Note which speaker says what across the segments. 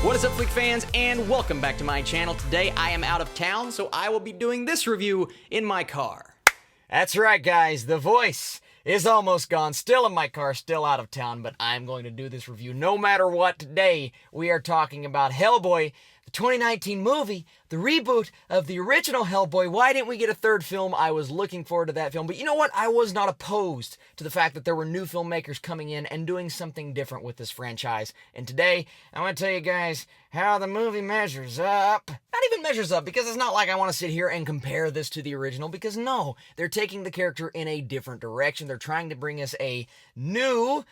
Speaker 1: What is up, Flick fans, and welcome back to my channel. Today I am out of town, so I will be doing this review in my car.
Speaker 2: That's right, guys. The voice is almost gone. Still in my car, still out of town, but I'm going to do this review no matter what. Today, we are talking about Hellboy, the 2019 movie, the reboot of the original Hellboy. Why didn't we get a third film? I was looking forward to that film, but you know what? I was not opposed to the fact that there were new filmmakers coming in and doing something different with this franchise. And today, I want to tell you guys how the movie measures up. Not even measures up, because it's not like I want to sit here and compare this to the original, because no, they're taking the character in a different direction. They're trying to bring us a new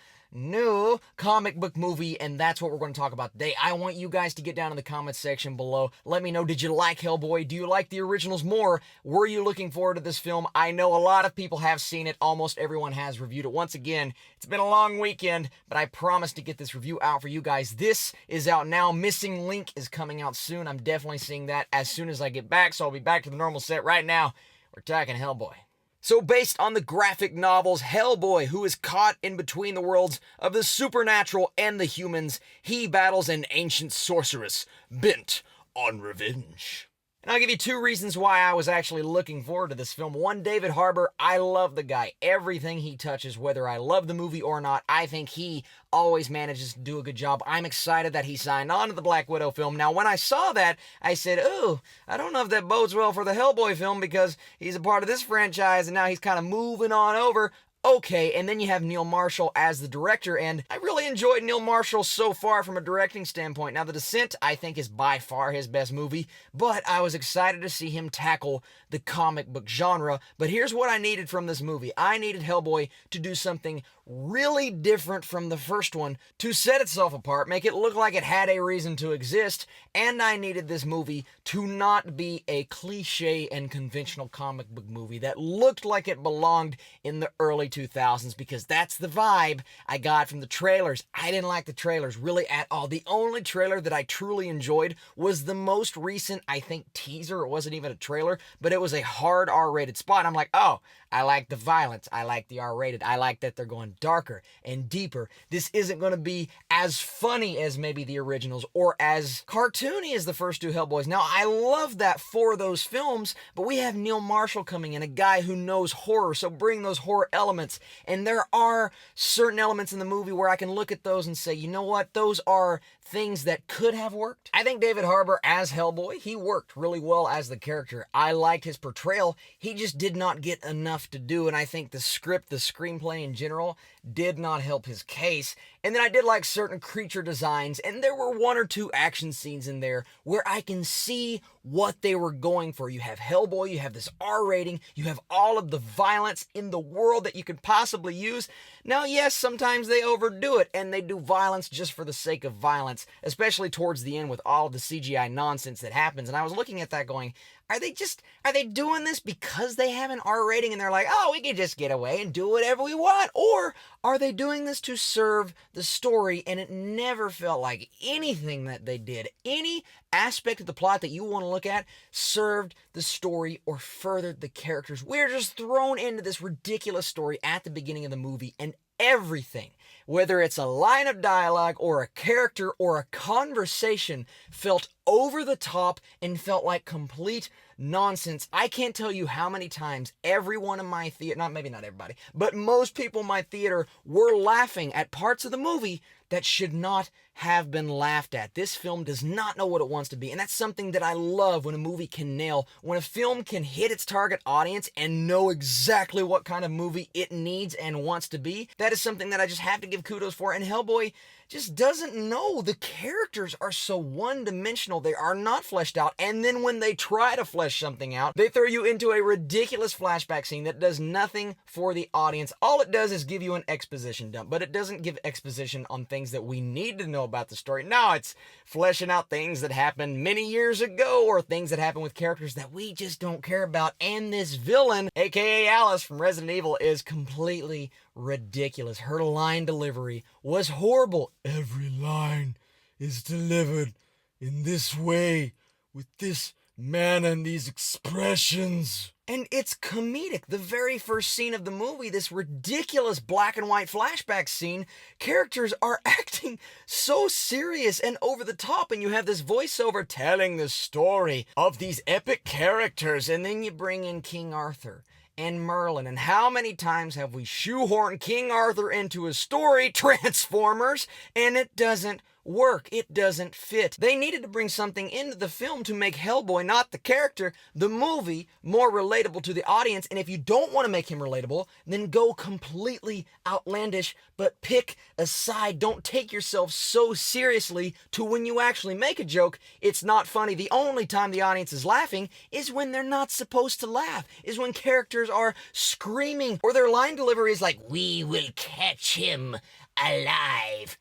Speaker 2: comic book movie, and that's what we're going to talk about today. I want you guys to get down in the comments section below. Let me know, did you like Hellboy? Do you like the originals more? Were you looking forward to this film? I know a lot of people have seen it. Almost everyone has reviewed it. Once again, it's been a long weekend, but I promise to get this review out for you guys. This is out now. Missing Link is coming out soon. I'm definitely seeing that as soon as I get back, so I'll be back to the normal set. Right now, we're talking Hellboy. So based on the graphic novels, Hellboy, who is caught in between the worlds of the supernatural and the humans, he battles an ancient sorceress bent on revenge. And I'll give you two reasons why I was actually looking forward to this film. One, David Harbour. I love the guy. Everything he touches, whether I love the movie or not, I think he always manages to do a good job. I'm excited that he signed on to the Black Widow film. Now, when I saw that, I said, ooh, I don't know if that bodes well for the Hellboy film, because he's a part of this franchise and now he's kind of moving on over. Okay, and then you have Neil Marshall as the director, and I really enjoyed Neil Marshall so far from a directing standpoint. Now, The Descent, I think, is by far his best movie, but I was excited to see him tackle the comic book genre. But here's what I needed from this movie. I needed Hellboy to do something really different from the first one to set itself apart, make it look like it had a reason to exist, and I needed this movie to not be a cliche and conventional comic book movie that looked like it belonged in the early 2000s, because that's the vibe I got from the trailers. I didn't like the trailers really at all. The only trailer that I truly enjoyed was the most recent, I think, teaser. It wasn't even a trailer, but it was a hard R-rated spot. I'm like, oh, I like the violence. I like the R-rated. I like that they're going darker and deeper. This isn't going to be as funny as maybe the originals or as cartoony as the first two Hellboys. Now, I love that for those films, but we have Neil Marshall coming in, a guy who knows horror, so bring those horror elements. And there are certain elements in the movie where I can look at those and say, you know what? Those are things that could have worked. I think David Harbour as Hellboy, he worked really well as the character. I liked his portrayal. He just did not get enough to do, and I think the script, the screenplay in general, did not help his case. And then I did like certain creature designs, and there were one or two action scenes in there where I can see what they were going for. You have Hellboy, you have this R rating, you have all of the violence in the world that you could possibly use. Now, yes, sometimes they overdo it, and they do violence just for the sake of violence, especially towards the end with all of the CGI nonsense that happens. And I was looking at that going, are they doing this because they have an R rating and they're like, oh, we can just get away and do whatever we want? Or are they doing this to serve the story? And it never felt like anything that they did, any aspect of the plot that you want to look at, served the story or furthered the characters. We're just thrown into this ridiculous story at the beginning of the movie, and everything, whether it's a line of dialogue or a character or a conversation, felt over the top and felt like complete nonsense. I can't tell you how many times everyone in my theater, maybe not everybody, but most people in my theater were laughing at parts of the movie that should not have been laughed at. This film does not know what it wants to be, and that's something that I love when a movie can nail. When a film can hit its target audience and know exactly what kind of movie it needs and wants to be, that is something that I just have to give kudos for. And Hellboy just doesn't know. The characters are so one-dimensional. They are not fleshed out, and then when they try to flesh something out, they throw you into a ridiculous flashback scene that does nothing for the audience. All it does is give you an exposition dump, but it doesn't give exposition on things that we need to know about the story. No, it's fleshing out things that happened many years ago or things that happen with characters that we just don't care about. And this villain, aka Alice from Resident Evil, is completely ridiculous. Her line delivery was horrible. Every line is delivered in this way, with this manner and these expressions. And it's comedic. The very first scene of the movie, this ridiculous black and white flashback scene, characters are acting so serious and over the top, and you have this voiceover telling the story of these epic characters, and then you bring in King Arthur and Merlin. And how many times have we shoehorned King Arthur into a story, Transformers, and it doesn't work. It doesn't fit. They needed to bring something into the film to make Hellboy, not the character, the movie, more relatable to the audience. And if you don't want to make him relatable, then go completely outlandish, but pick a side. Don't take yourself so seriously to when you actually make a joke, it's not funny. The only time the audience is laughing is when they're not supposed to laugh, is when characters are screaming, or their line delivery is like, "We will catch him alive."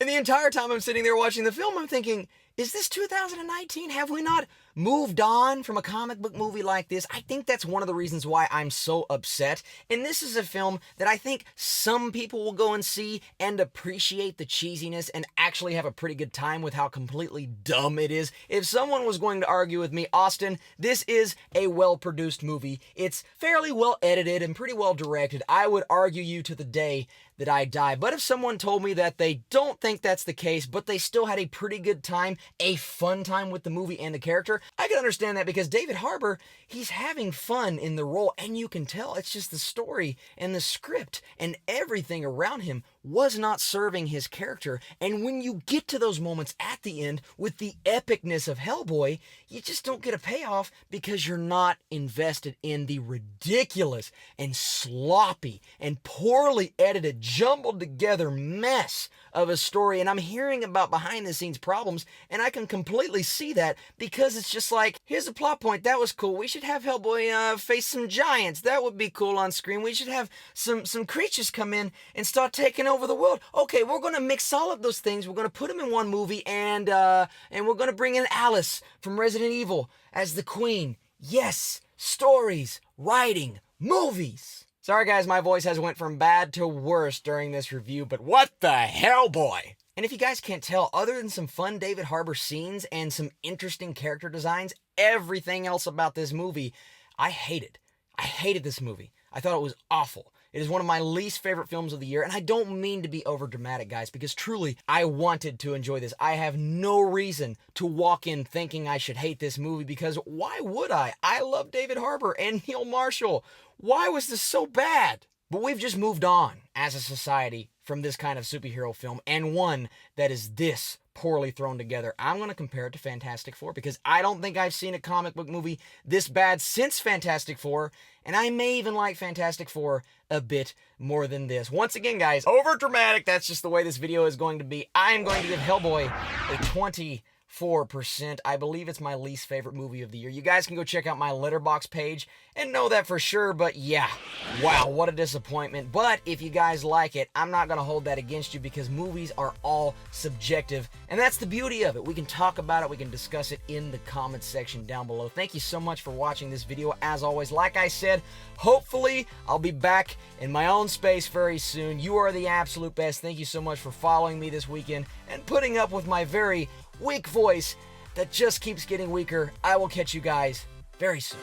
Speaker 2: And the entire time I'm sitting there watching the film, I'm thinking, is this 2019? Have we not moved on from a comic book movie like this? I think that's one of the reasons why I'm so upset. And this is a film that I think some people will go and see and appreciate the cheesiness and actually have a pretty good time with how completely dumb it is. If someone was going to argue with me, Austin, this is a well-produced movie. It's fairly well edited and pretty well directed. I would argue you to the day that I die. But if someone told me that they don't think that's the case, but they still had a pretty good time, a fun time with the movie and the character, I can understand that, because David Harbour, he's having fun in the role, and you can tell it's just the story and the script and everything around him was not serving his character. And when you get to those moments at the end with the epicness of Hellboy, you just don't get a payoff because you're not invested in the ridiculous and sloppy and poorly edited, jumbled together mess of a story. And I'm hearing about behind the scenes problems, and I can completely see that, because it's just like, here's a plot point, that was cool, we should have Hellboy face some giants, that would be cool on screen, we should have some creatures come in and start taking over the world. Okay, we're going to mix all of those things, we're going to put them in one movie, and we're going to bring in Alice from Resident Evil as the queen. Yes, stories, writing, movies. Sorry guys, my voice has went from bad to worse during this review, but what the hell, boy? And if you guys can't tell, other than some fun David Harbour scenes and some interesting character designs, everything else about this movie, I hated. I hated this movie. I thought it was awful. It is one of my least favorite films of the year, and I don't mean to be over dramatic, guys, because truly, I wanted to enjoy this. I have no reason to walk in thinking I should hate this movie, because why would I? I love David Harbour and Neil Marshall. Why was this so bad? But we've just moved on as a society from this kind of superhero film, and one that is this poorly thrown together. I'm going to compare it to Fantastic Four, because I don't think I've seen a comic book movie this bad since Fantastic Four, and I may even like Fantastic Four a bit more than this. Once again, guys, over dramatic, that's just the way this video is going to be. I am going to give Hellboy a 24%. I believe it's my least favorite movie of the year. You guys can go check out my Letterboxd page and know that for sure, but yeah, wow, what a disappointment. But if you guys like it, I'm not going to hold that against you, because movies are all subjective, and that's the beauty of it. We can talk about it, we can discuss it in the comments section down below. Thank you so much for watching this video. As always, like I said, hopefully I'll be back in my own space very soon. You are the absolute best. Thank you so much for following me this weekend and putting up with my very weak voice that just keeps getting weaker. I will catch you guys very soon.